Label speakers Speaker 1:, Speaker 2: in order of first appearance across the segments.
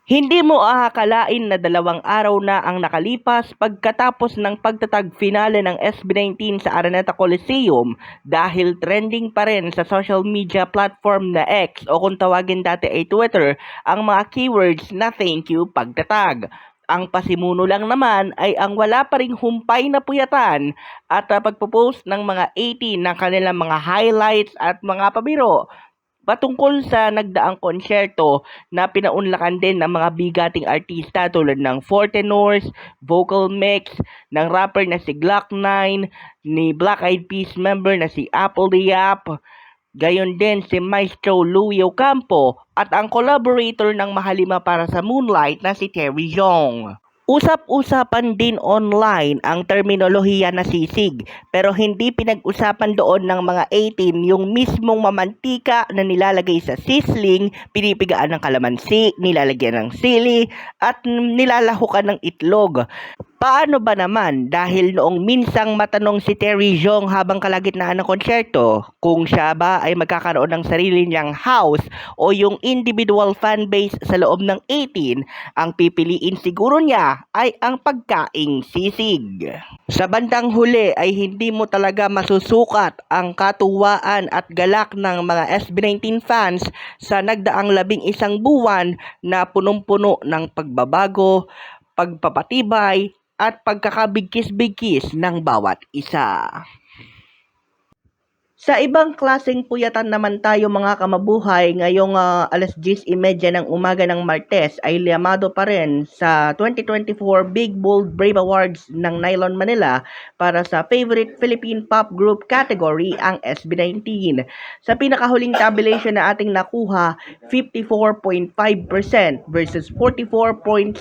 Speaker 1: Hindi mo aakalain na 2 araw na ang nakalipas pagkatapos ng pagtatag-finale ng SB19 sa Araneta Coliseum dahil trending pa rin sa social media platform na X o kung tawagin dati ay Twitter ang mga keywords na thank you pagtatag. Ang pasimuno lang naman ay ang wala pa ring humpay na puyatan at pagpo-post ng mga 18 ng kanilang mga highlights at mga pabiro patungkol sa nagdaang konsyerto na pinaunlakan din ng mga bigating artista tulad ng Four Tenors, vocal mix ng rapper na si Glock 9, ni Black Eyed Peas member na si Apple Diap, gayon din si Maestro Louie Ocampo at ang collaborator ng Mahalima para sa Moonlight na si Terry Jong. Usap-usapan din online ang terminolohiya na sisig pero hindi pinag-usapan doon ng mga 18 yung mismong mamantika na nilalagay sa sizzling, pinipigaan ng kalamansi, nilalagyan ng sili at nilalahukan ng itlog. Paano ba naman dahil noong minsang matanong si Terry Jong habang kalagitnaan ng konsyerto kung siya ba ay magkakaroon ng sarili niyang house o yung individual fan base sa loob ng 18, ang pipiliin siguro niya ay ang pagkaing sisig. Sa bandang huli ay hindi mo talaga masusukat ang katuwaan at galak ng mga SB19 fans sa nagdaang 11 buwan na punong-puno ng pagbabago, pagpapatibay at pagkakabigkis-bigkis ng bawat isa. Sa ibang klaseng puyatan naman tayo mga kamabuhay, ngayong 10:30 ng umaga ng Martes ay liyamado pa rin sa 2024 Big Bold Brave Awards ng Nylon Manila para sa Favorite Philippine Pop Group category ang SB19. Sa pinakahuling tabulation na ating nakuha, 54.5% versus 44.7%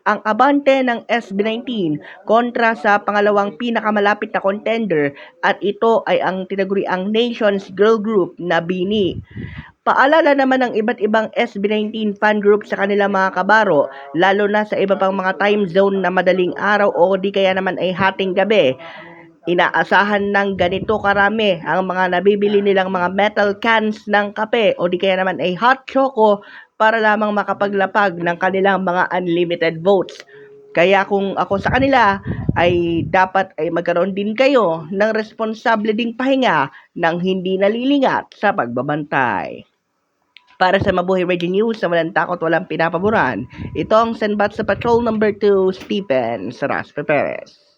Speaker 1: ang abante ng SB19 kontra sa pangalawang pinakamalapit na contender at ito ay ang tinaguriang Nations Girl Group na BINI. Paalala naman ng iba't ibang SB19 fan group sa kanilang mga kabaro, lalo na sa iba pang mga time zone na madaling araw o di kaya naman ay hating gabi. Inaasahan ng ganito karami ang mga nabibili nilang mga metal cans ng kape o di kaya naman ay hot choco para lamang makapaglapag ng kanilang mga unlimited votes. Kaya kung ako sa kanila ay dapat ay magkaroon din kayo ng responsable ding pahinga ng hindi nalilingat sa pagbabantay. Para sa Mabuhay Radio News na walang takot, walang pinapaboran, ito ang Senbat sa Patrol number 2, Stephen Saraspe Perez.